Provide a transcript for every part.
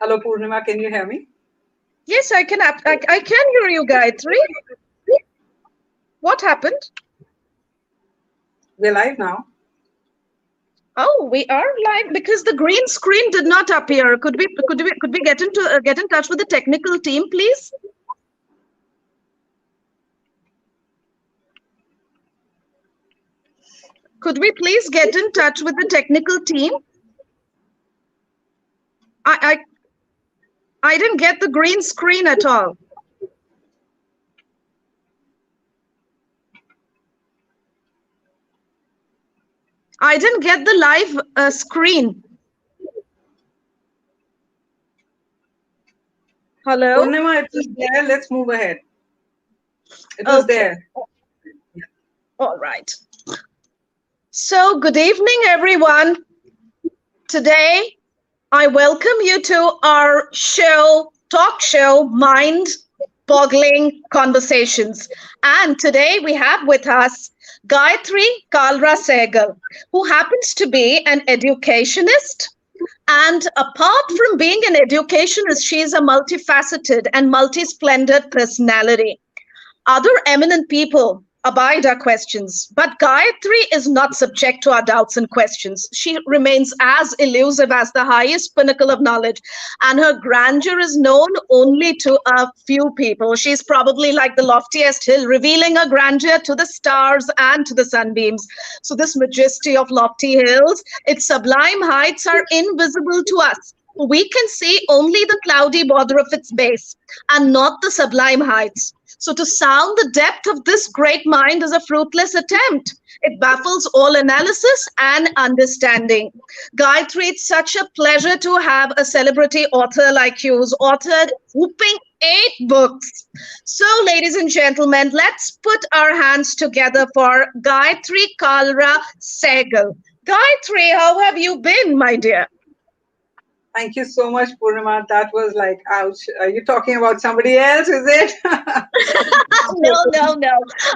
Hello, Purnima. Can you hear me? Yes, I can hear you, Gayatri. What happened? We're live now. Oh, we are live because the green screen did not appear. Could we get in touch with the technical team, please? Could we please get in touch with the technical team? I I didn't get the green screen at all. I didn't get the live screen. Hello? Purnima, it was there. Let's move ahead. It was Okay. there. All right. So, good evening, everyone. Today, I welcome you to our talk show, Mind Boggling Conversations. And today we have with us Gayatri Kalra Sehgal, who happens to be an educationist. And apart from being an educationist, she is a multifaceted and multi-splendid personality. Other eminent people abide our questions, but Gayatri is not subject to our doubts and questions. She remains as elusive as the highest pinnacle of knowledge, and her grandeur is known only to a few people. She's probably like the loftiest hill, revealing her grandeur to the stars and to the sunbeams. So, this majesty of lofty hills, its sublime heights are invisible to us. We can see only the cloudy border of its base and not the sublime heights. So, to sound the depth of this great mind is a fruitless attempt. It baffles all analysis and understanding. Gayatri, it's such a pleasure to have a celebrity author like you who's authored whooping 8 books. So, ladies and gentlemen, let's put our hands together for Gayatri Kalra Sehgal. Gayatri, how have you been, my dear? Thank you so much, Purnima. That was like, ouch. Are you talking about somebody else? Is it? No.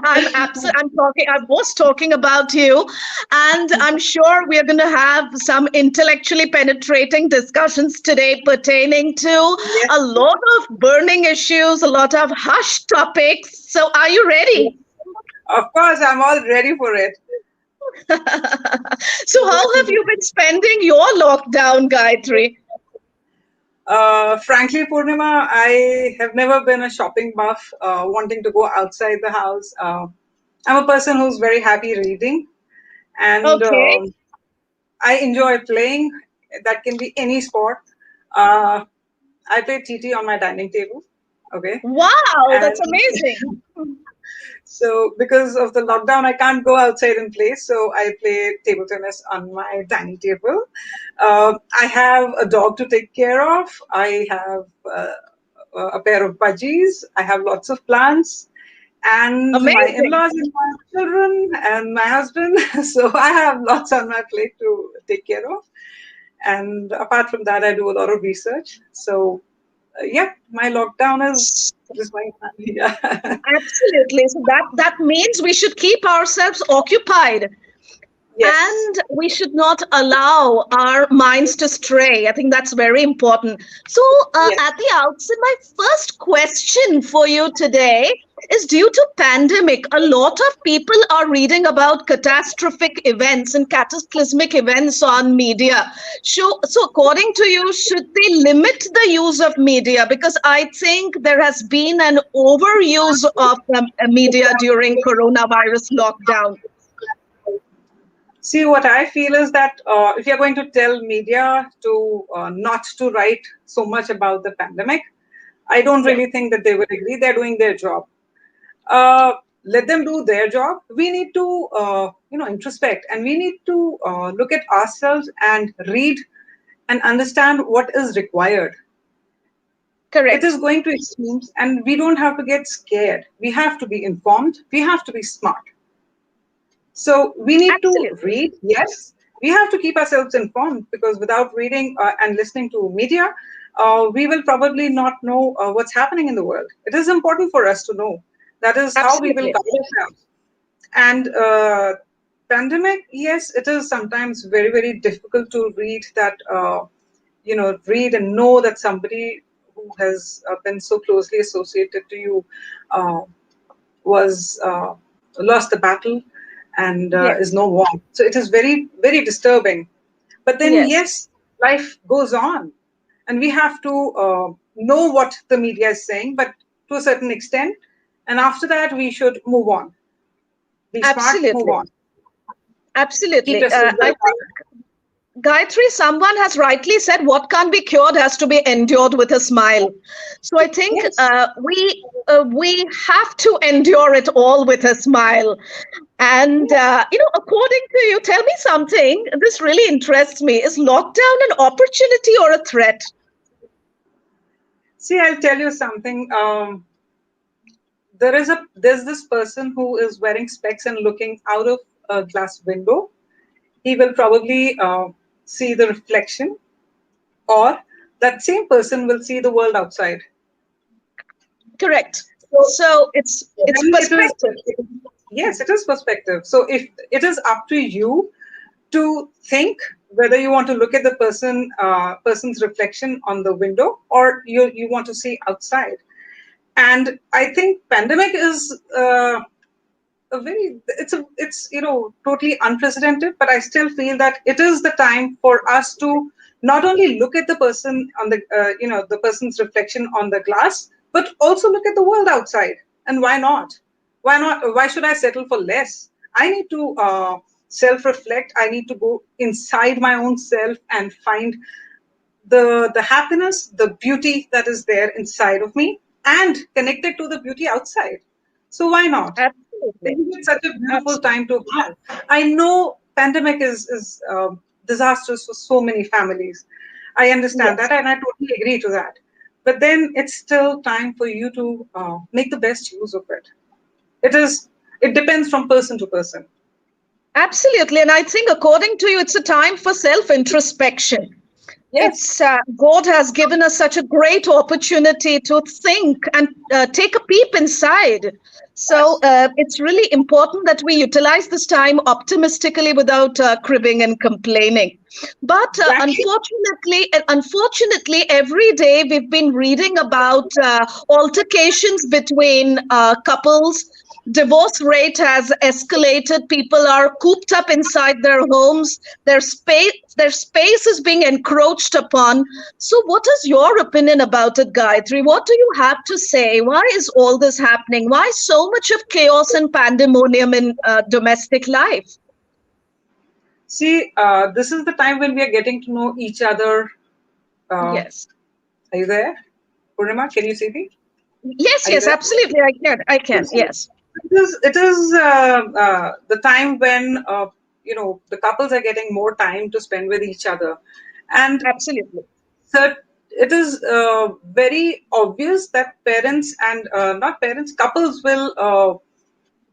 I'm talking. I was talking about you, and I'm sure we're going to have some intellectually penetrating discussions today pertaining to Yes, a lot of burning issues, a lot of hush topics. So, are you yes. ready? Of course, I'm all ready for it. So, how have you been spending your lockdown, Gayatri? Frankly, Purnima, I have never been a shopping buff, wanting to go outside the house. I'm a person who's very happy reading, and Okay. I enjoy playing. That can be any sport. Uh, I play TT on my dining table. Okay. Wow, And that's amazing. so, because of the lockdown, I can't go outside and play. So, I play table tennis on my dining table. I have a dog to take care of. I have a pair of budgies. I have lots of plants. And my in Amazing. laws and my children and my husband. So, I have lots on my plate to take care of. And apart from that, I do a lot of research. So, yeah, my lockdown is going on. Yeah. Absolutely. So that means we should keep ourselves occupied Yes. and we should not allow our minds to stray. I think that's very important. So, Yes. at the outset, my first question for you today is due to pandemic. A lot of people are reading about catastrophic events and cataclysmic events on media. So according to you, should they limit the use of media? Because I think there has been an overuse of media during coronavirus lockdown. See, what I feel is that if you're going to tell media to not to write so much about the pandemic, I don't Yeah. really think that they will agree. They're doing their job. Uh, Let them do their job. We need to, introspect, and we need to look at ourselves and read and understand what is required. It is Correct. going to extremes, and we don't have to get scared. We have to be informed. We have to be smart. So we need to Absolutely. read, yes. We have to keep ourselves informed because without reading and listening to media, we will probably not know what's happening in the world. It is important for us to know. That is how we will Absolutely. guide ourselves. And pandemic, yes, it is sometimes very, very difficult to read that. read and know that somebody who has been so closely associated to you uh, was lost the battle and is Yes. no more. So it is very, very disturbing. But then, Yes. yes, life goes on, and we have to know what the media is saying, but to a certain extent. And after that, we should move on. Be smart, move Absolutely. on. Keep Absolutely. yourself I well think, covered. Gayatri, someone has rightly said what can't be cured has to be endured with a smile. So I think Yes. we have to endure it all with a smile. And Yes. according to you, tell me something. This really interests me. Is lockdown an opportunity or a threat? See, I'll tell you something. There's this person who is wearing specs and looking out of a glass window. He will probably see the reflection, or that same person will see the world outside. Correct. So So it's then perspective. yes, it is perspective. So if it is up to you to think whether you want to look at the person's reflection on the window, or you want to see outside. And I think pandemic is a very it's totally unprecedented, but I still feel that it is the time for us to not only look at the person on the the person's reflection on the glass, but also look at the world outside. And why should I settle for less? I need to self reflect. I need to go inside my own self and find the happiness, the beauty that is there inside of me, and connected to the beauty outside. So why not? Absolutely. Isn't it such a beautiful Absolutely. time to have? I know pandemic is disastrous for so many families. I understand Yes. that, and I totally agree to that. But then it's still time for you to make the best use of it. It is. It depends from person to person. Absolutely. And I think, according to you, it's a time for self introspection. Yes, It's God has given us such a great opportunity to think and take a peep inside. So yes, it's really important that we utilize this time optimistically without cribbing and complaining. But exactly. unfortunately, every day we've been reading about altercations between couples. Divorce rate has escalated. People are cooped up inside their homes. Their space is being encroached upon. So what is your opinion about it, Gayatri? What do you have to say? Why is all this happening? Why so much of chaos and pandemonium in domestic life? See, this is the time when we are getting to know each other. Uh, Yes. are you there, Purnima? Can you see me? Yes, Are you yes, there? absolutely. I can. Yes. It is the time when the couples are getting more time to spend with each other, and Absolutely. so it is very obvious that parents and not parents, couples will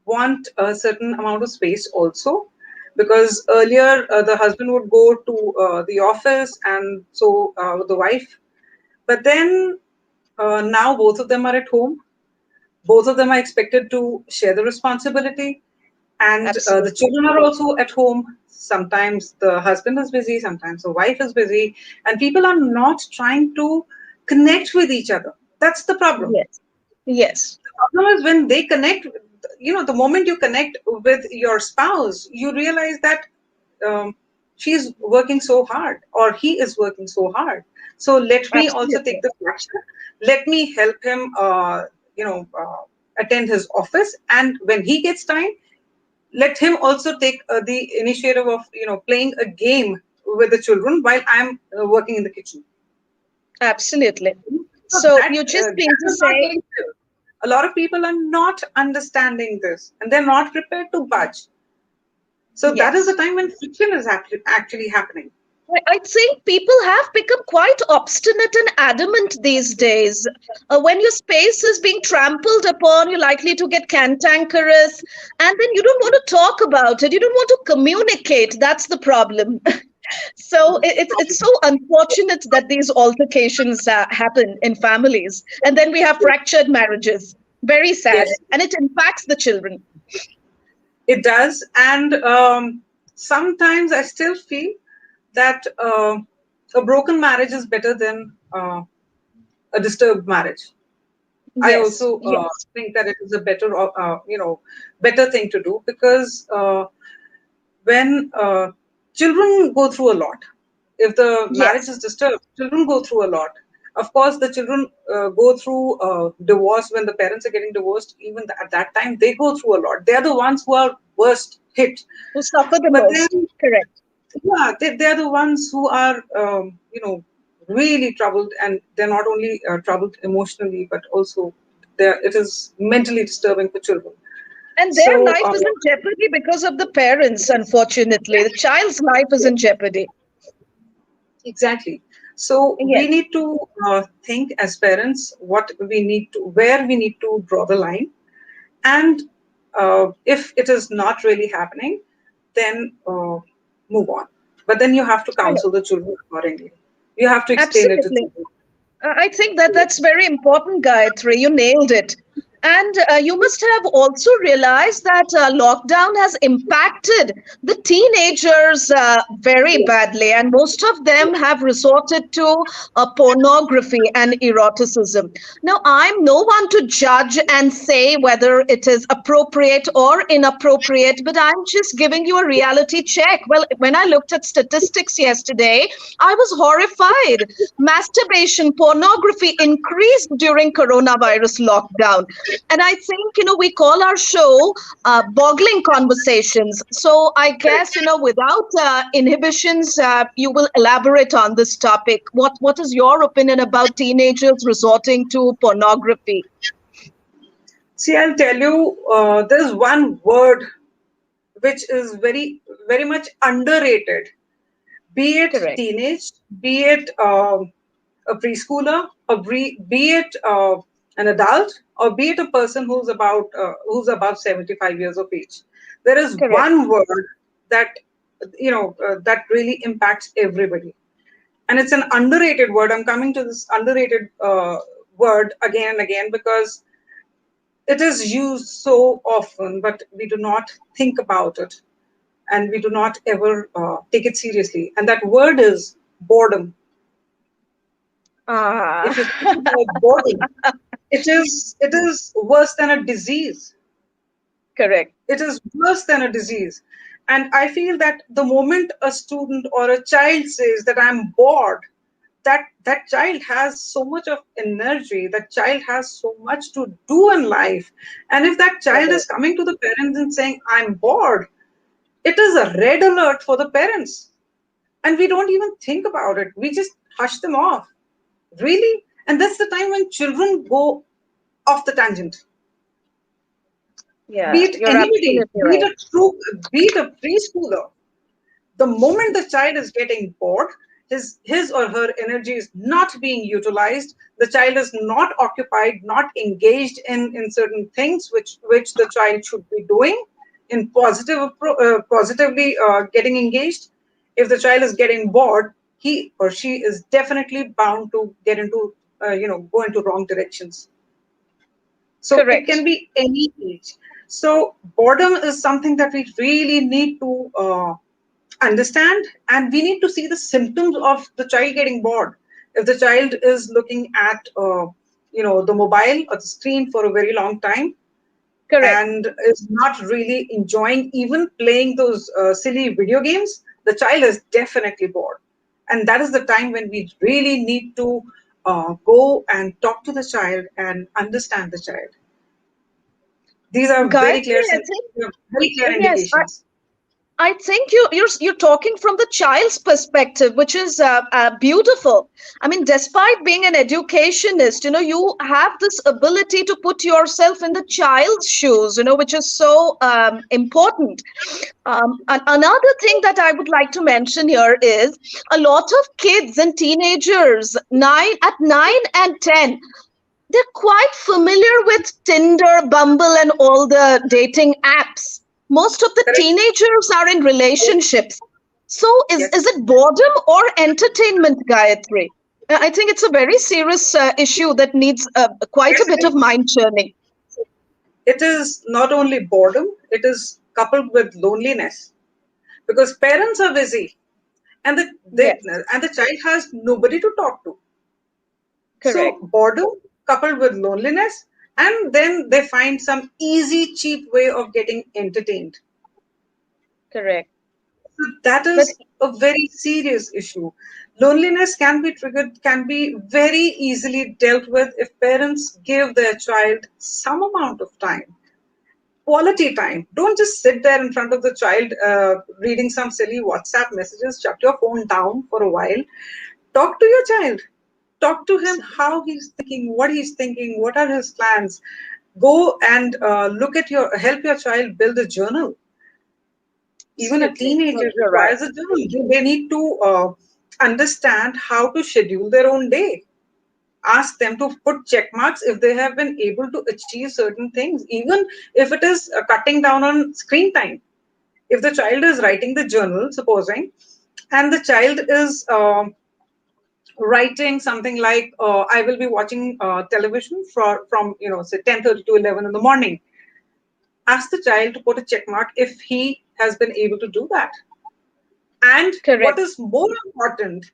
want a certain amount of space also, because earlier the husband would go to the office, and so the wife. But then now both of them are at home, both of them are expected to share the responsibility, and the Absolutely. children are also at home. Sometimes the husband is busy, sometimes the wife is busy, and people are not trying to connect with each other. That's the problem. Yes. Yes. The problem is when they connect. The moment you connect with your spouse, you realize that um, she's working so hard, or he is working so hard. So let me also take Absolutely. the flagship. Let me help him attend his office, and when he gets time, let him also take the initiative of playing a game with the children while I'm working in the kitchen. Absolutely. So So that you just mean that to is not say, getting filled. A lot of people are not understanding this, and they're not prepared to budge. So that is the yes. time when friction is actually happening. I think people have become quite obstinate and adamant these days. When your space is being trampled upon, you're likely to get cantankerous, and then you don't want to talk about it. You don't want to communicate. That's the problem. So it's so unfortunate that these altercations happen in families, and then we have fractured marriages. Very sad, Yes, and it impacts the children. it does. And sometimes I still feel that A broken marriage is better than a disturbed marriage. I Yes, also yes, think that it is a better, better thing to do, because when children go through a lot, if the marriage yes. is disturbed, children go through a lot. Of course, the children go through divorce when the parents are getting divorced. Even at that time, they go through a lot. They are the ones who are worst hit. Who suffer the But then, most? Correct. yeah, they're the ones who are, really troubled, and they're not only troubled emotionally, but also it is mentally disturbing for children. And their So, life is in jeopardy because of the parents, unfortunately. The child's life is in jeopardy. exactly. So we Yes, need to think as parents where we need to draw the line, and if it is not really happening, then move on. But then you have to correct. counsel the children accordingly. You have to explain it to Absolutely. children. I think that that's very important, Gayatri. You nailed it. And you must have also realized that lockdown has impacted the teenagers very badly, and most of them have resorted to pornography and eroticism. Now, I'm no one to judge and say whether it is appropriate or inappropriate, but I'm just giving you a reality check. Well, when I looked at statistics yesterday, I was horrified. Masturbation, pornography increased during coronavirus lockdown. And I think, we call our show Boggling Conversations. So I guess, without inhibitions, you will elaborate on this topic. What is your opinion about teenagers resorting to pornography? See, I'll tell you, there's one word which is very, very much underrated, be it Correct, teenage, be it a preschooler, or be it an adult, or be it a person who's above 75 years of age. There is correct. one word that that really impacts everybody, and it's an underrated word. I'm coming to this underrated word again and again because it is used so often, but we do not think about it, and we do not ever take it seriously. And that word is boredom. Ah, If you think about boredom, it is worse than a disease. correct, It is worse than a disease. And I feel that the moment a student or a child says that I'm bored, that child has so much of energy, that child has so much to do in life. And if that child is correct. coming to the parents and saying I'm bored, it is a red alert for the parents. And we don't even think about it. We just hush them off. Really? And that's the time when children go off the tangent. Be Yeah, it you're anybody, absolutely right. be it a preschooler. The moment the child is getting bored, his or her energy is not being utilized. The child is not occupied, not engaged in certain things which the child should be doing in positively getting engaged. If the child is getting bored, he or she is definitely bound to get into go into wrong directions. So it can Correct. be any age. So boredom is something that we really need to understand, and we need to see the symptoms of the child getting bored. If the child is looking at the mobile or the screen for a very long time, Correct. and is not really enjoying even playing those silly video games, the child is definitely bored. And that is the time when we really need to go and talk to the child and understand the child. These are Gayatri, I think, very clear yes, indications. I think you're talking from the child's perspective, which is beautiful. I mean, despite being an educationist, you have this ability to put yourself in the child's shoes, which is so important. And another thing that I would like to mention here is a lot of kids and teenagers, 9 and 10, they're quite familiar with Tinder, Bumble, and all the dating apps. Most of the Correct? teenagers are in relationships. So is Yes. it boredom or entertainment, Gayatri? I think it's a very serious issue that needs quite a Yes, bit it of is. mind churning. It is not only boredom, it is coupled with loneliness, because parents are busy. and Yes. the child has nobody to talk to. So Correct. boredom coupled with loneliness, and then they find some easy, cheap way of getting entertained. Correct. So that But is a very serious issue. Loneliness can be triggered, can be very easily dealt with if parents give their child some amount of time, quality time. Don't just sit there in front of the child reading some silly WhatsApp messages. Shut your phone down for a while. Talk to your child. Talk to him how he's thinking, what are his plans. Go and help your child build a journal. Even a absolutely, teenager you're right. requires a journal. They need to understand how to schedule their own day. Ask them to put check marks if they have been able to achieve certain things, even if it is cutting down on screen time. If the child is writing the journal, supposing, and the child is writing something like, I will be watching television from say 10:30 to 11 in the morning, ask the child to put a check mark if he has been able to do that. And what Correct. is more important,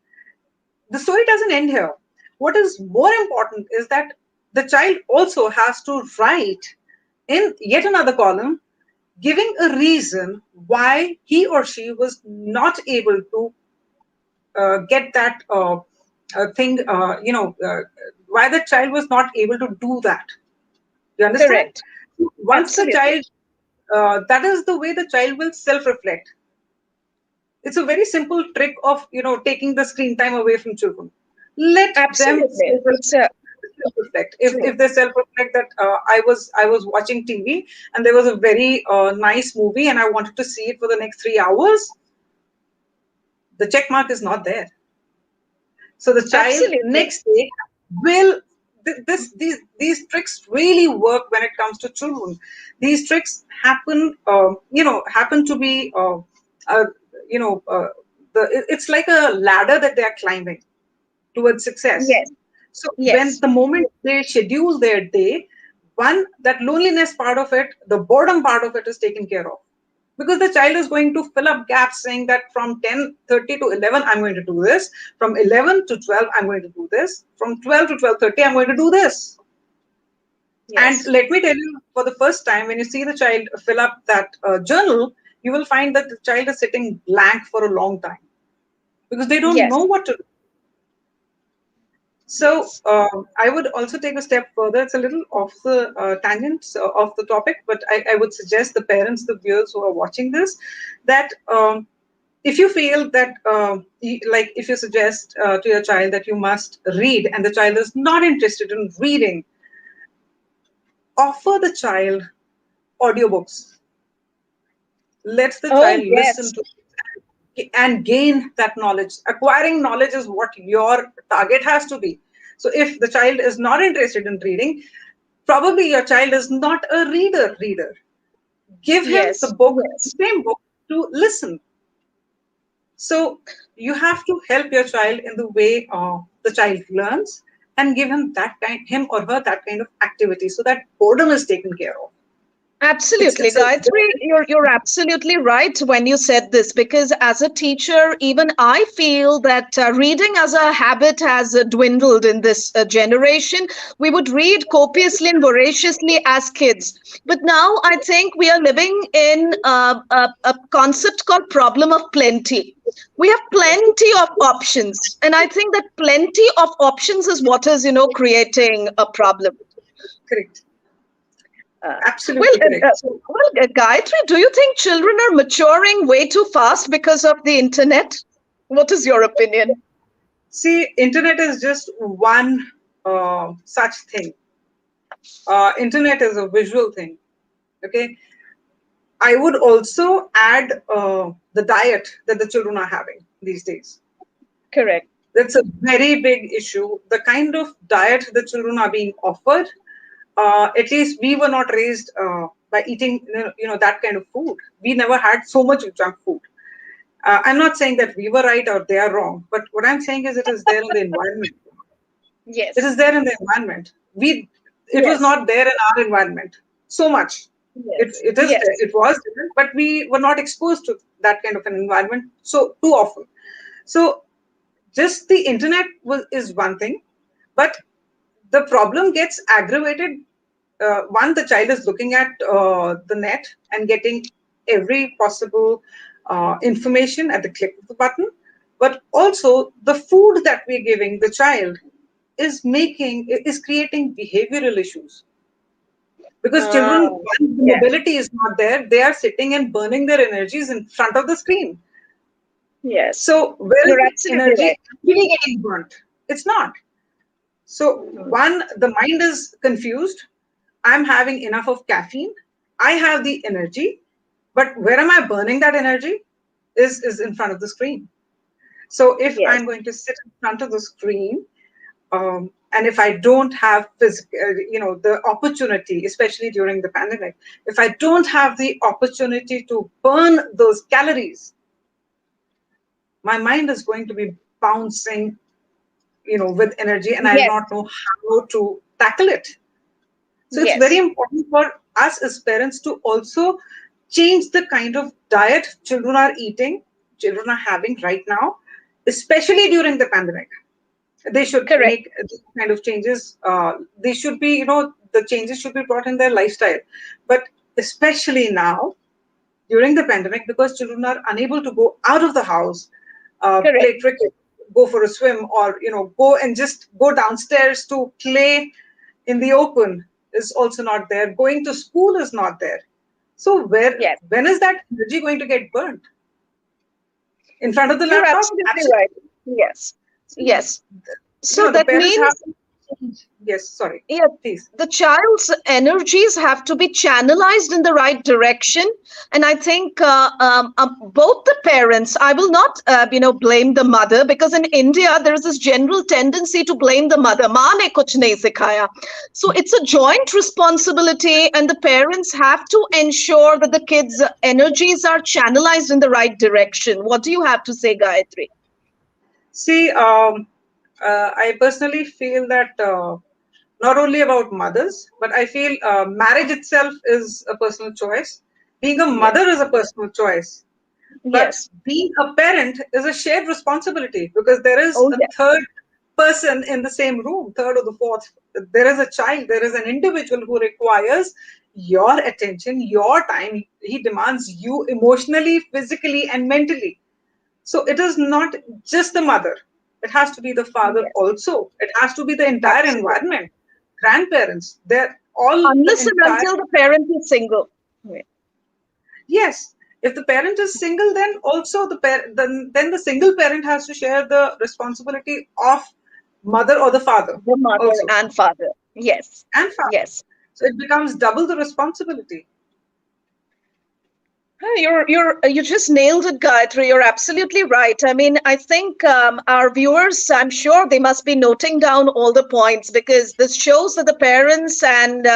the story doesn't end here. What is more important is that the child also has to write in yet another column, giving a reason why he or she was not able to get that thing, why the child was not able to do that. You understand? Correct. Once the Absolutely. child, that is the way the child will self reflect. It's a very simple trick of taking the screen time away from children. Let them Absolutely. It's a self-reflect. true. If they self-reflect that I was watching TV and there was a very nice movie and I wanted to see it for the next 3 hours, the check mark is not there. So the child Absolutely. next day will these tricks really work when it comes to children. These tricks happen to be uh, you know uh, it's like a ladder that they are climbing towards success. Yes. So when Yes. the moment they schedule their day, one, that loneliness part of it, the boredom part of it is taken care of. Because the child is going to fill up gaps saying that from 10:30 to 11, I'm going to do this. From 11 to 12, I'm going to do this. From 12 to 12:30, I'm going to do this. And Yes. let me tell you, for the first time, when you see the child fill up that journal, you will find that the child is sitting blank for a long time because they don't know Yes. what to do. So Yes. I would also take a step further. It's a little off the tangent of the topic, but I would suggest the parents, the viewers who are watching this, that if you feel that, like if you suggest to your child that you must read and the child is not interested in reading, offer the child audiobooks. Let the Oh, child listen yes. to and gain that knowledge. Acquiring knowledge is what your target has to be. So if the child is not interested in reading, probably your child is not a reader. Give him the Yes. book, the Yes. same book, to listen. So you have to help your child in the way the child learns and give him or her that kind of activity so that boredom is taken care of. It's Absolutely, it's a Gayatri, you're absolutely right when you said this, because as a teacher, even I feel that reading as a habit has dwindled in this generation. We would read copiously and voraciously as kids, but now I think we are living in a concept called problem of plenty. We have plenty of options, and I think that plenty of options is what is, creating a problem. correct, Uh, well, absolutely correct. So Gayatri, do you think children are maturing way too fast because of the internet? What is your opinion? see, internet is just one such thing. Internet is a visual thing. Okay, I would also add the diet that the children are having these days. Correct. That's a very big issue. The kind of diet the children are being offered, at least we were not raised by eating that kind of food. We never had so much junk food. I'm not saying that we were right or they are wrong, but what I'm saying is it is there in the environment. It Yes. is there in the environment. It was Yes. not there in our environment so much. It, Yes. it is Yes. it was there, but we were not exposed to that kind of an environment so too often. So just the internet is one thing, but the problem gets aggravated. One, the child is looking at the net and getting every possible information at the click of the button, but also the food that we're giving the child is creating behavioral issues, because children, Ah, once the yes, mobility is not there, they are sitting and burning their energies in front of the screen. yes. So where is You're the absolutely energy right. actually getting burnt? It's not. So Mhm. one, the mind is confused. I'm having enough of caffeine. I have the energy, but where am I burning that energy? Is in front of the screen. So if Yes, I'm going to sit in front of the screen, and if I don't have the opportunity, especially during the pandemic, if I don't have the opportunity to burn those calories, my mind is going to be bouncing, with energy, and I'll yes, not know how to tackle it. So it's very yes. important for us as parents to also change the kind of diet children are having right now, especially during the pandemic. They should Correct. make these kind of changes. They should be, the changes should be brought in their lifestyle. But especially now, during the pandemic, because children are unable to go out of the house, Correct. play cricket, go for a swim, or go and just go downstairs to play in the open is also not there. Going to school is not there. So Yes. when is that energy going to get burnt? In front of the You're laptop? absolutely Absolutely. right. Yes. So, Yes. So the that parents have means, to change. Yes, sorry, yeah, please. the child's energies have to be channelized in the right direction. And I think both the parents, I will not, blame the mother, because in India, there is this general tendency to blame the mother. Maa ne kuch nahi sikhaya. So it's a joint responsibility, and the parents have to ensure that the kids' energies are channelized in the right direction. What do you have to say, Gayatri? See, I personally feel that not only about mothers, but I feel marriage itself is a personal choice. Being a Yes. mother is a personal choice. But Yes. being a parent is a shared responsibility, because there is Oh, a yes. third person in the same room, third or the fourth. There is a child, there is an individual who requires your attention, your time. He demands you emotionally, physically, and mentally. So it is not just the mother, it has to be the father Yes. also. It has to be the entire Absolutely. environment, grandparents, they're all the Unless and entire. until the parent is single. Yeah. Yes, if the parent is single, then also then the single parent has to share the responsibility of mother or the father The mother also, and father. Yes. and father. Yes. So it becomes double the responsibility. You just nailed it, Gayatri. You're absolutely right. I mean, I think our viewers, I'm sure they must be noting down all the points, because this shows that the parents and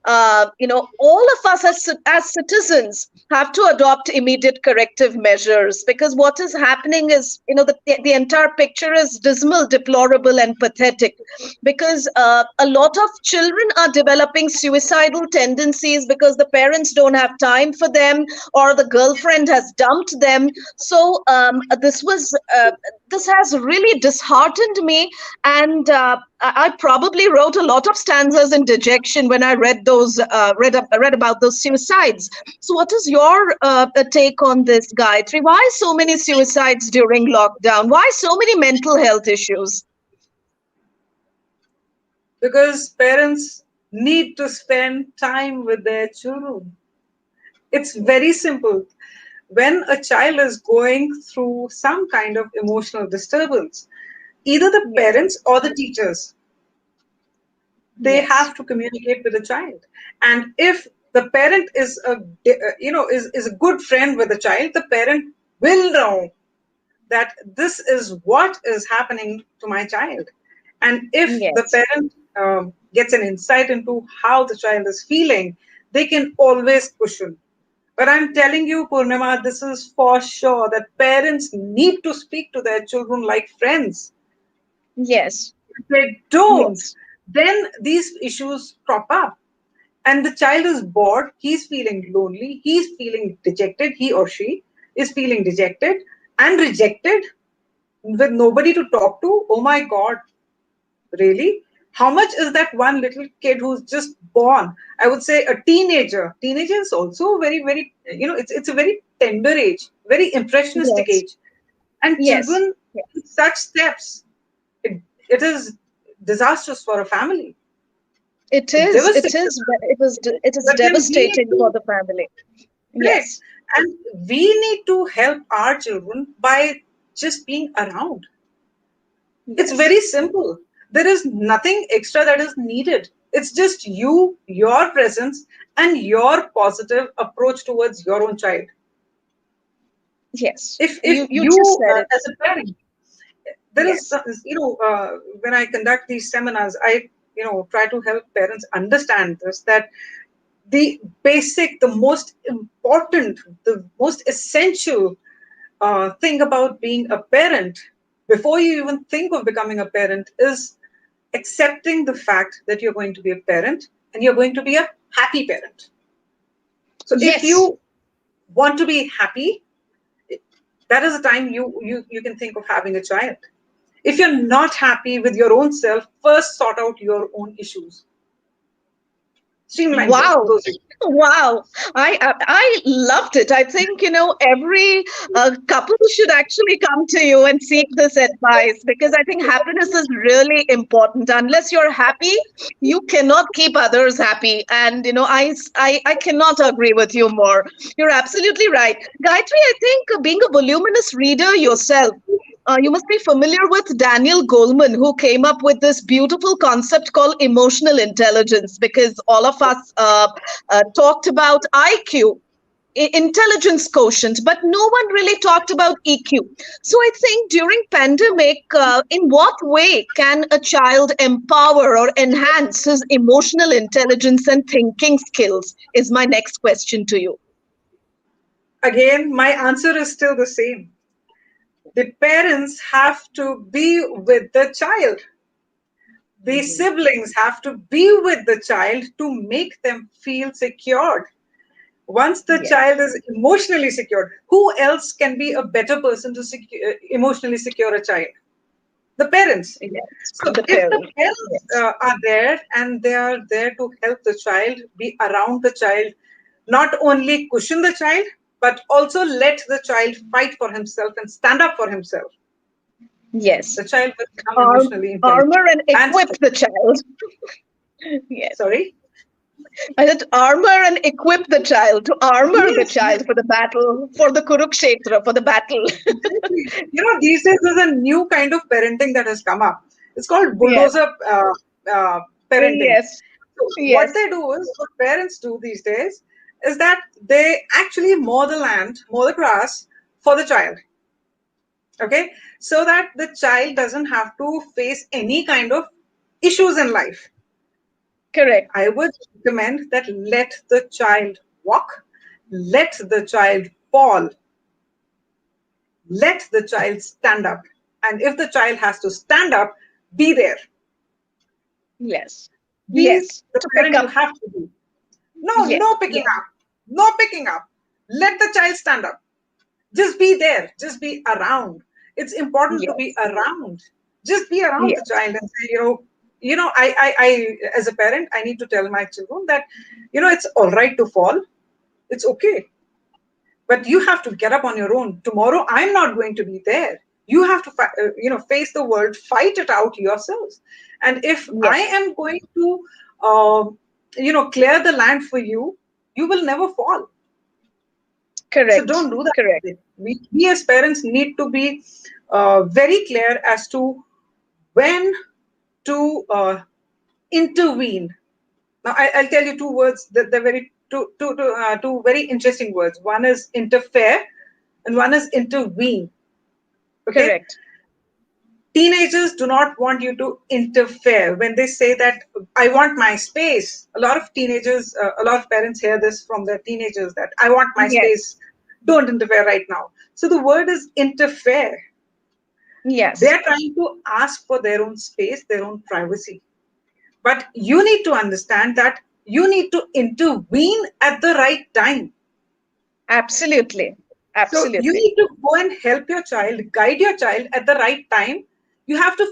all of us as citizens have to adopt immediate corrective measures, because what is happening is, the entire picture is dismal, deplorable, and pathetic, because a lot of children are developing suicidal tendencies because the parents don't have time for them, or the girlfriend has dumped them. So this has really disheartened me, and I probably wrote a lot of stanzas in dejection when I read about those suicides. So what is your take on this, Gayatri? Why so many suicides during lockdown? Why so many mental health issues? Because parents need to spend time with their children. It's very simple. When a child is going through some kind of emotional disturbance, either the Yes, parents or the teachers, they yes, have to communicate with the child. And if the parent is is a good friend with the child, the parent will know that this is what is happening to my child. And if the yes. parent gets an insight into how the child is feeling, they can always cushion. But I'm telling you, Purnima, this is for sure that parents need to speak to their children like friends. Yes, If they don't, yes, then these issues crop up. And the child is bored, he's feeling lonely, he's feeling dejected, he or she is feeling dejected and rejected. with nobody to talk to. Oh my God, really? How much is that one little kid who's just born? I would say a teenager. Teenager is also very, very, it's a very tender age, very impressionistic Yes. age. And Yes. children Yes. with such steps, it is disastrous for a family. It It is. It devastates a is. family. It is But then we need devastating for to, the family. correct, Yes. and we need to help our children by just being around. It's Yes. very simple. There is nothing extra that is needed. It's just you, your presence, and your positive approach towards your own child. Yes. If You you, just said it. as a parent, there is, Yes. when I conduct these seminars, I, try to help parents understand this, that the basic, the most important, the most essential thing about being a parent, before you even think of becoming a parent, is accepting the fact that you're going to be a parent and you're going to be a happy parent. So if Yes. you want to be happy, that is the time you can think of having a child. If you're not happy with your own self, first sort out your own issues. Streamline Wow. those issues. Wow. I loved it. I think, every couple should actually come to you and seek this advice, because I think happiness is really important. Unless you're happy, you cannot keep others happy. And, I cannot agree with you more. You're absolutely right. Gayatri, I think being a voluminous reader yourself, you must be familiar with Daniel Goleman, who came up with this beautiful concept called emotional intelligence, because all of us talked about IQ, intelligence quotient, but no one really talked about EQ. So I think during pandemic, in what way can a child empower or enhance his emotional intelligence and thinking skills is my next question to you. Again, my answer is still the same. The parents have to be with the child. The Mhm. siblings have to be with the child to make them feel secured. Once the Yes, child is emotionally secured, who else can be a better person to emotionally secure a child? The parents. yes, So the if the parent. parents Yes, are there and they are there to help the child, be around the child, not only cushion the child, but also let the child fight for himself and stand up for himself, yes. the child will become emotionally intelligent. Armor and And equip the child. Yes. sorry, I said armor and equip the child, to armor the yes, yes, child for the battle, for the Kurukshetra, for the battle. exactly. These days there's a new kind of parenting that has come up. It's called Yes, bulldozer uh, parenting. yes, So what yes, they do is, what parents do these days, is that they actually mow the land, mow the grass for the child. Okay, so that the child doesn't have to face any kind of issues in life. correct. I would recommend that let the child walk, let the child fall, let the child stand up. And if the child has to stand up, be there. Yes, Be yes. the To pick parent you up. have to be. No, Yes, no picking yes, up. No picking up. Let the child stand up. Just be there. Just be around. It's important to be yes, around. Just be around the yes, child and say, as a parent, I need to tell my children that, it's all right to fall. It's okay, but you have to get up on your own. Tomorrow I'm not going to be there. You have to face the world, fight it out yourselves. And if I yes. am going to clear the land for you, you will never fall. So Correct, don't do that. correct. We as parents need to be very clear as to when to intervene. Now I'll tell you two words that they're two very interesting words. One is interfere and one is intervene. Okay, Correct. teenagers do not want you to interfere. When they say that I want my space, a lot of teenagers, a lot of parents hear this from their teenagers, that I want my Yes, space, don't interfere right now. So the word is interfere. They yes. are trying to ask for their own space, their own privacy. But you need to understand that you need to intervene at the right time. Absolutely. So you Absolutely. need to go and help your child, guide your child at the right time. You have to,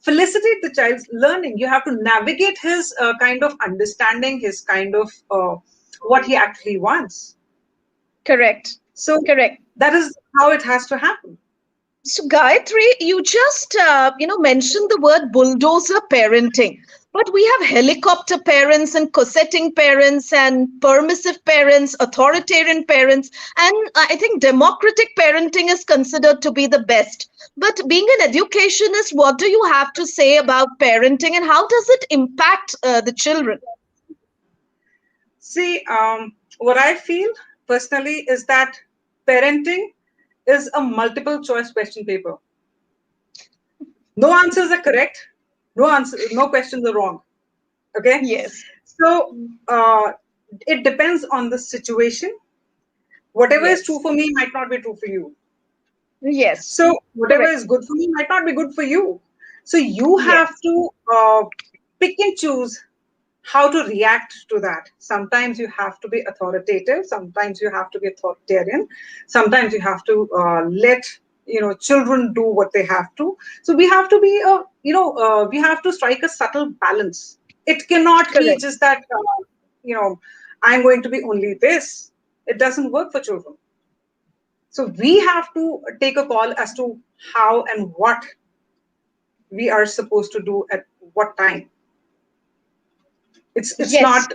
felicitate the child's learning. You have to navigate his kind of understanding, his kind of what he actually wants. Correct. So Correct. that is how it has to happen. So, Gayatri, you just mentioned the word bulldozer parenting, but we have helicopter parents and cossetting parents and permissive parents, authoritarian parents, and I think democratic parenting is considered to be the best. But being an educationist, what do you have to say about parenting, and how does it impact the children? See, what I feel personally is that parenting is a multiple choice question paper. No answers are correct. No questions are wrong. Okay. Yes, So it depends on the situation. Whatever is true yes, for me might not be true for you. yes, So whatever correct. is good for me might not be good for you. So you have Yes, to pick and choose how to react to that. Sometimes you have to be authoritative. Sometimes you have to be authoritarian. Sometimes you have to let children do what they have to. So we have to be we have to strike a subtle balance. It cannot be correct. just that you know I'm going to be only this. It doesn't work for children. So we have to take a call as to how and what we are supposed to do at what time. It's Yes, not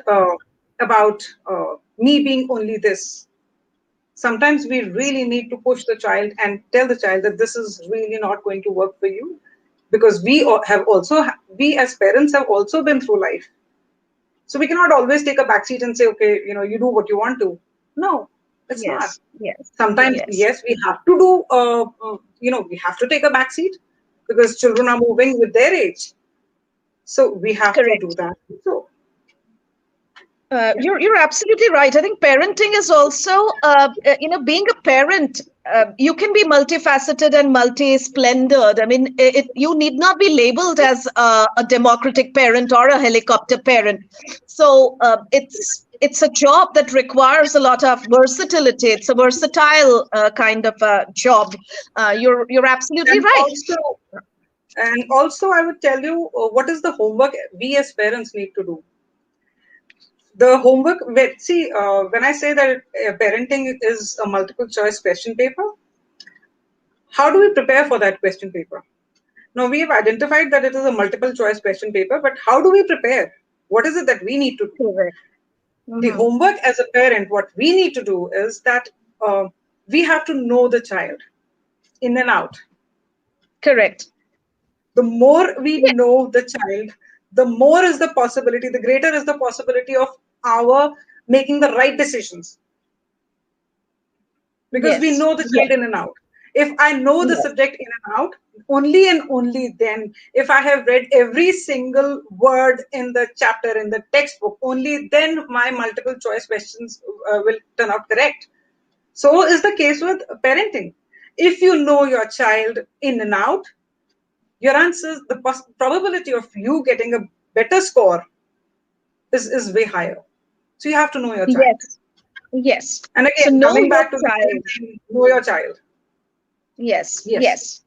about me being only this. Sometimes we really need to push the child and tell the child that this is really not going to work for you, because we as parents have also been through life. So we cannot always take a backseat and say, okay, you do what you want to. No, it's not. yes, yes, Sometimes yes. yes, we have to do we have to take a backseat because children are moving with their age, so we have to do Correct. that. So yeah. You're absolutely right. I think parenting is also being a parent. You can be multifaceted and multi-splendored. I mean, you need not be labeled as a democratic parent or a helicopter parent. So it's a job that requires a lot of versatility. It's a versatile kind of job. You're absolutely and right. also and also I would tell you what is the homework we as parents need to do. The homework, see, when I say that parenting is a multiple choice question paper, how do we prepare for that question paper? Now, we have identified that it is a multiple choice question paper, but how do we prepare? What is it that we need to do? Correct. The Mhm. homework as a parent, what we need to do is that we have to know the child in and out. Correct. The more we Ye- know the child, the more is the possibility, the greater is the possibility of our making the right decisions, because we Yes. know the Yes. child in and out. If I know the Yes. subject in and out, only and only then, if I have read every single word in the chapter in the textbook, only then my multiple choice questions will turn out correct. So is the case with parenting. If you know your child in and out, your answers, the probability of you getting a better score is way higher. So you have to know your child. Yes. Yes. And So again, know coming your back to the same child. thing, know your child. Yes. Yes. Yes.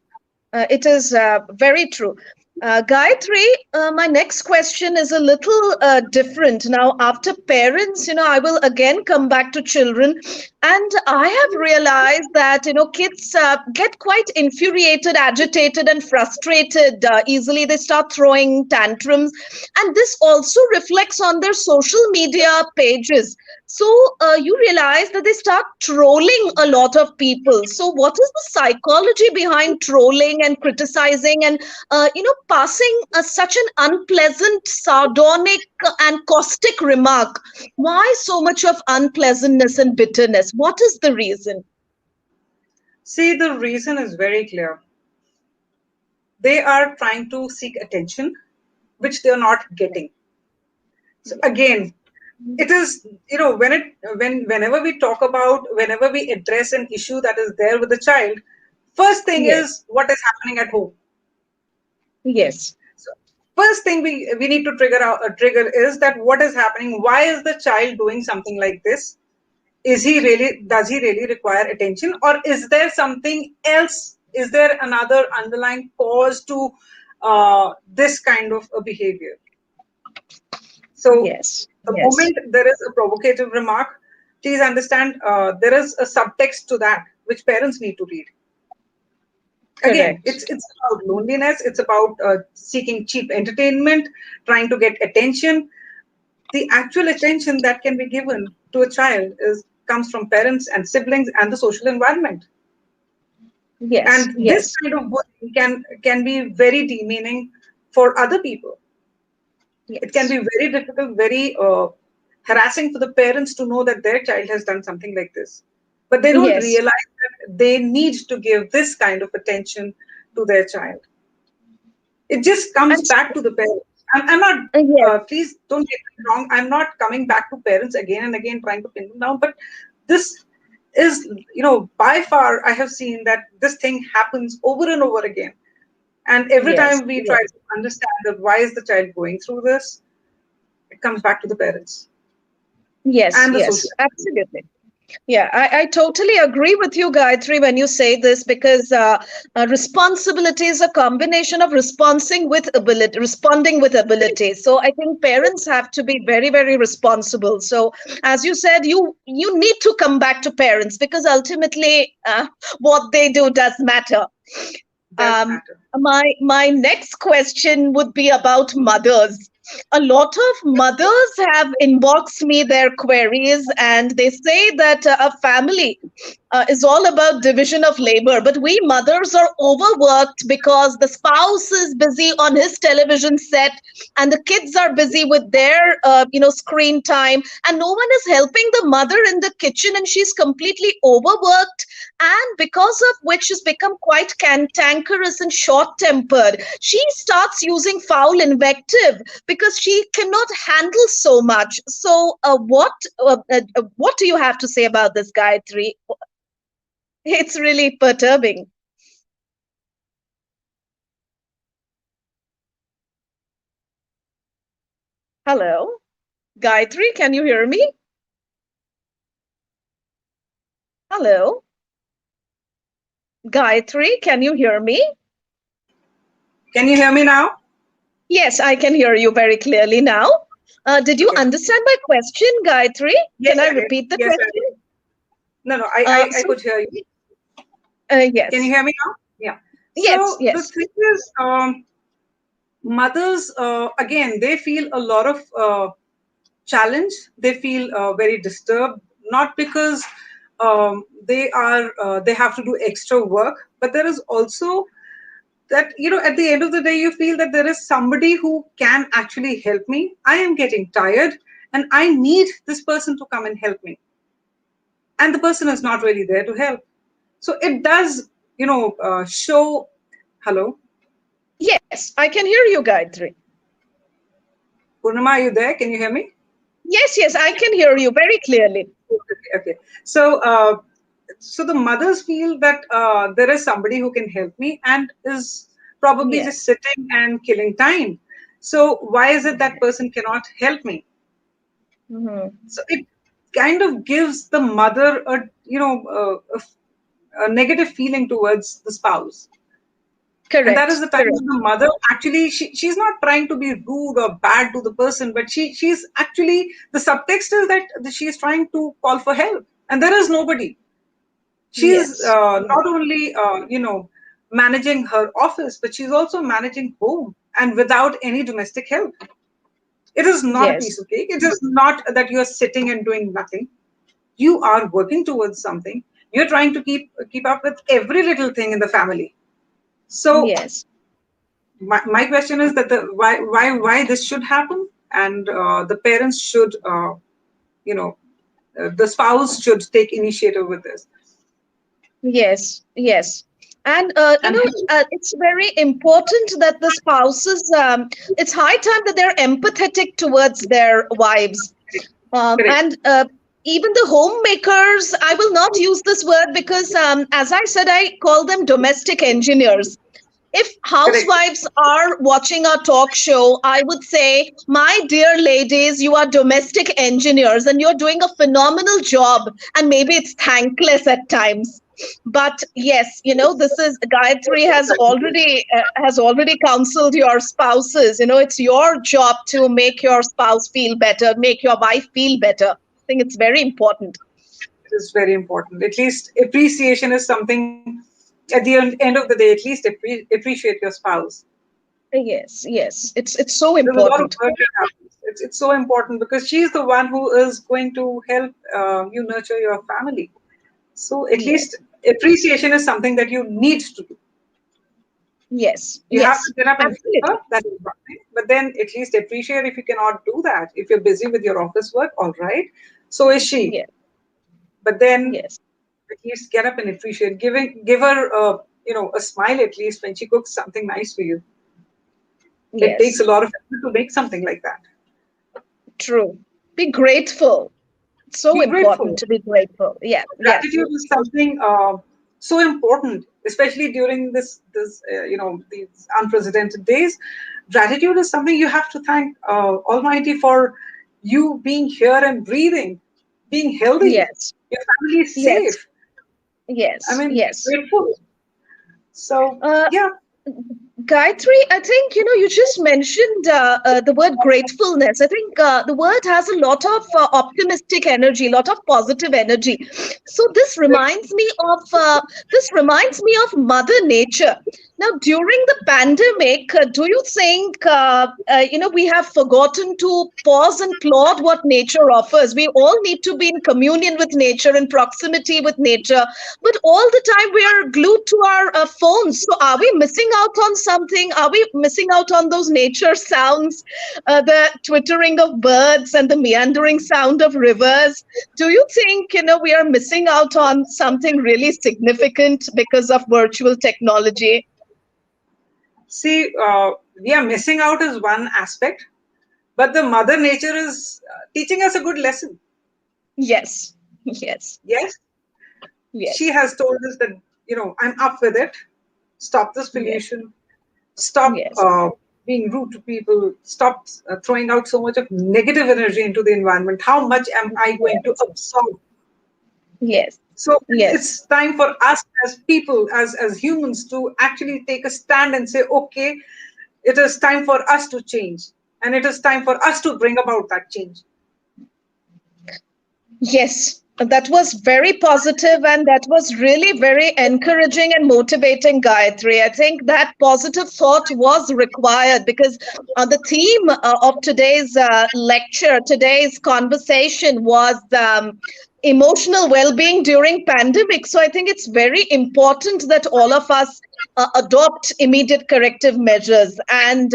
It is very true. Gayatri, my next question is a little different. Now, after parents, I will again come back to children. And I have realized that, kids get quite infuriated, agitated, and frustrated easily. They start throwing tantrums. And this also reflects on their social media pages. So you realize that they start trolling a lot of people. So what is the psychology behind trolling and criticizing and passing such an unpleasant, sardonic, and caustic remark? Why so much of unpleasantness and bitterness? What is the reason? See, the reason is very clear. They are trying to seek attention, which they are not getting. So again, it is whenever we address an issue that is there with the child, first thing Yes, is what is happening at home. yes, So first thing we need to trigger is that what is happening. Why is the child doing something like this? does he really require attention, or is there something else? Is there another underlying cause to this kind of a behavior? So Yes. the Yes. moment there is a provocative remark, please understand there is a subtext to that which parents need to read. Again, Correct. it's about loneliness. It's about seeking cheap entertainment, trying to get attention. The actual attention that can be given to a child is comes from parents and siblings and the social environment. Yes. And this Yes. kind of bullying can be very demeaning for other people. It can Yes. be very difficult, very harassing for the parents to know that their child has done something like this. But they don't Yes. realize that they need to give this kind of attention to their child. It just comes And back to the parents. I'm not, yes. please don't get me wrong, I'm not coming back to parents again and again trying to pin them down, but this is, by far, I have seen that this thing happens over and over again. And every Yes. time we try Yes. to understand that why is the child going through this, it comes back to the parents Yes. and the social. Yes. Absolutely. Yeah, I totally agree with you, Gayatri, when you say this, because responsibility is a combination of responding with ability. So I think parents have to be very, very responsible. So as you said, you need to come back to parents because ultimately what they do does matter. Does Um, matter. my next question would be about mothers. A lot of mothers have inboxed me their queries, and they say that a family is all about division of labor, but we mothers are overworked because the spouse is busy on his television set and the kids are busy with their screen time, and no one is helping the mother in the kitchen, and she's completely overworked, and because of which has become quite cantankerous and short tempered. She starts using foul invective because she cannot handle so much. So what do you have to say about this, Gayatri? It's really perturbing. Hello, Gayatri, can you hear me? Hello, Gayatri, can you hear me? Can you hear me now? Yes, I can hear you very clearly now. Did you Okay. understand my question, Gayatri? Yes, Can I I did. repeat the Yes, I question? did. No, no, I So, could hear you. Can you yes, hear me now? Yeah. yes, So the yes, thing is, mothers, again, they feel a lot of challenge. They feel very disturbed, not because they have to do extra work, but there is also that, at the end of the day, you feel that there is somebody who can actually help me. I am getting tired and I need this person to come and help me. And the person is not really there to help. So it does, show. Hello? yes, I can hear you, Gayatri. Purnima, are you there? Can you hear me? Yes, yes, I can hear you very clearly. Okay. Okay. So the mothers feel that there is somebody who can help me and is probably Yes, just sitting and killing time. So why is it that yes. person cannot help me? Mhm. So it kind of gives the mother a negative feeling towards the spouse. And that is Correct, the time correct. when the mother actually she's not trying to be rude or bad to the person, but she's actually, the subtext is that she's trying to call for help and there is nobody. She's Yes, not only managing her office, but she's also managing home and without any domestic help. It is not a piece yes, of cake. It is not that you're sitting and doing nothing. You are working towards something. You're trying to keep up with every little thing in the family. So yes. my question is that the why this should happen, and the parents should you know the spouse should take initiative with this Yes, yes. And and help. it's very important that the spouses, it's high time that they're empathetic towards their wives. Correct. And even the homemakers, I will not use this word because, as I said, I call them domestic engineers. if Correct. housewives are watching our talk show, I would say, my dear ladies, you are domestic engineers and you're doing a phenomenal job. And maybe it's thankless at times. But yes, this is Gayatri has already counseled your spouses. It's your job to make your spouse feel better, make your wife feel better. I think it's very important. It is very important. At least appreciation is something at the end of the day, at least appreciate your spouse. Yes, yes, it's so There's a lot of important. work that happens. It's so important because she's the one who is going to help you nurture your family. So at Yes, least appreciation is something that you need to do. yes, You have yes, to get up and give her, absolutely. that is one thing. But then at least appreciate if you cannot do that. If you're busy with your office work, all right. So is she. Yes, But then yes, at least get up and appreciate. Give her a smile at least when she cooks something nice for you. It takes yes, a lot of effort to make something like that. true. Be grateful. It's so Be important grateful. to be grateful. Yeah, yes, Gratitude is something so important, especially during these unprecedented days. Gratitude is something you have to thank Almighty for you being here and breathing, being healthy, yes, your family is yes, safe. I yes, mean, be yes. grateful. So Uh, yeah, Gayatri, I think, you just mentioned the word gratefulness. I think the word has a lot of optimistic energy, a lot of positive energy. So this reminds me of Mother Nature. Now, during the pandemic, do you think, we have forgotten to pause and applaud what nature offers? We all need to be in communion with nature, in proximity with nature, but all the time we are glued to our phones. So are we missing out on something? Are we missing out on those nature sounds, the twittering of birds and the meandering sound of rivers? Do you think, we are missing out on something really significant because of virtual technology? see, we are missing out is one aspect, but the Mother Nature is teaching us a good lesson. Yes, yes, Yes, she yes, has told us that I'm up with it. Stop this yes, pollution. Stop yes, being rude to people. Stop throwing out so much of negative energy into the environment. How much am I going to yes, absorb? yes, So yes, it's time for us as people, as humans, to actually take a stand and say, okay, it is time for us to change, and it is time for us to bring about that change. yes. That was very positive and that was really very encouraging and motivating, Gayatri. I think that positive thought was required because the theme of today's lecture, today's conversation was emotional well-being during pandemic. So I think it's very important that all of us adopt immediate corrective measures and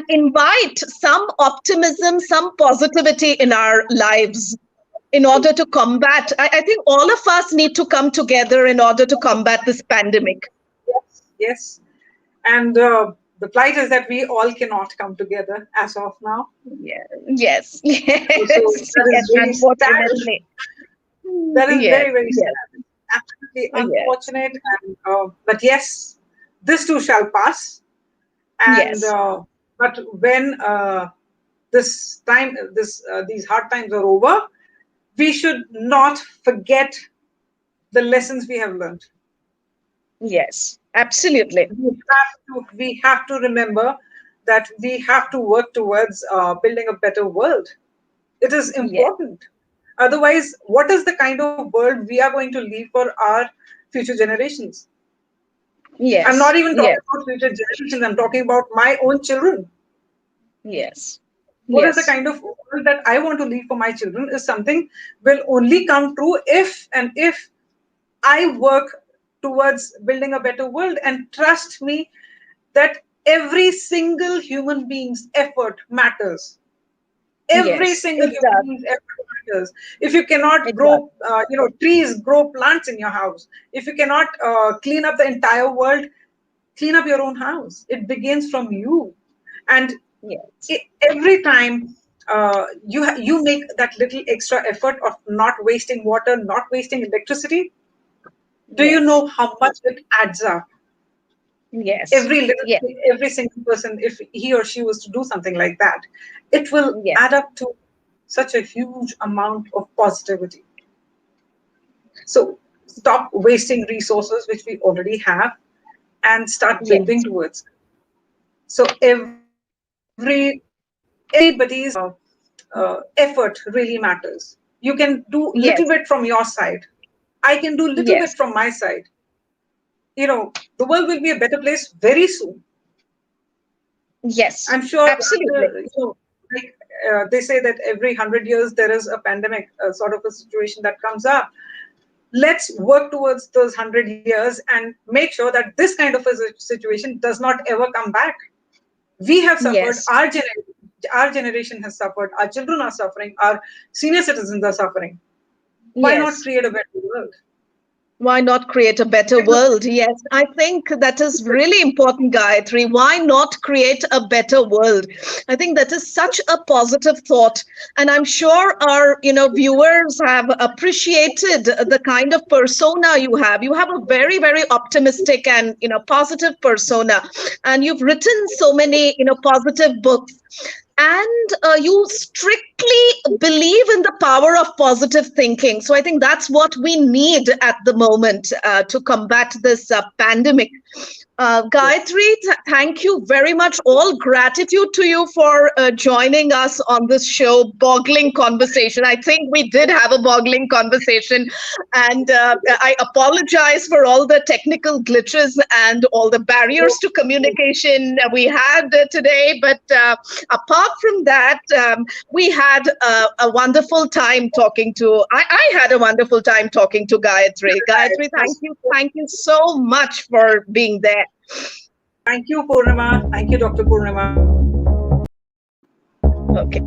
invite some optimism, some positivity in our lives in order to combat. I think all of us need to come together in order to combat this pandemic. Yes, and the plight is that we all cannot come together as of now. Yeah. Yes, So yes, that yes, is really sad. unfortunately. That is Yes, very, very yes, sad. Absolutely yes, unfortunate. And but yes, this too shall pass. And yes, but when these hard times are over, we should not forget the lessons we have learned. yes, absolutely. We have to remember that we have to work towards building a better world. It is Yes, important. Otherwise, what is the kind of world we are going to leave for our future generations? I'm not yes, even talking yes, about future generations, I'm talking about my own children. yes, What is the yes, kind of world that I want to leave for my children is something will only come true if I work towards building a better world. And trust me that every single human being's effort matters. Every yes, single it human does. being's effort matters. If you cannot It does. grow, trees, grow plants in your house. If you cannot clean up the entire world, clean up your own house. It begins from you. And Yes, every time you make that little extra effort of not wasting water, not wasting electricity, do you yes, know how much it adds up? Yes. Every little Yes. thing, every single person, if he or she was to do something like that, it will Yes. add up to such a huge amount of positivity. So stop wasting resources which we already have and start building Yes. towards. So everybody's effort really matters. You can do little Yes. bit from your side. I can do little bit Yes. from my side. The world will be a better place very soon. Yes. I'm sure Absolutely. after, like they say that every 100 years there is a pandemic, sort of a situation that comes up. Let's work towards those 100 years and make sure that this kind of a situation does not ever come back. We have suffered, Yes. our generation has suffered, our children are suffering, our senior citizens are suffering. Why not Yes. create a better world? Why not create a better world? Yes, I think that is really important, Gayatri. Why not create a better world? I think that is such a positive thought. And I'm sure our, viewers have appreciated the kind of persona you have. You have a very, very optimistic and, positive persona. And you've written so many, positive books, and you strictly believe in the power of positive thinking. So I think that's what we need at the moment to combat this pandemic. Gayatri, thank you very much. All gratitude to you for joining us on this show, Boggling Conversation. I think we did have a boggling conversation, and I apologize for all the technical glitches and all the barriers to communication we had today. But apart from that, we had a wonderful time talking to. I had a wonderful time talking to Gayatri. Gayatri, thank you so much for being there. Thank you, Purnima. Thank you, Dr. Purnima. Okay.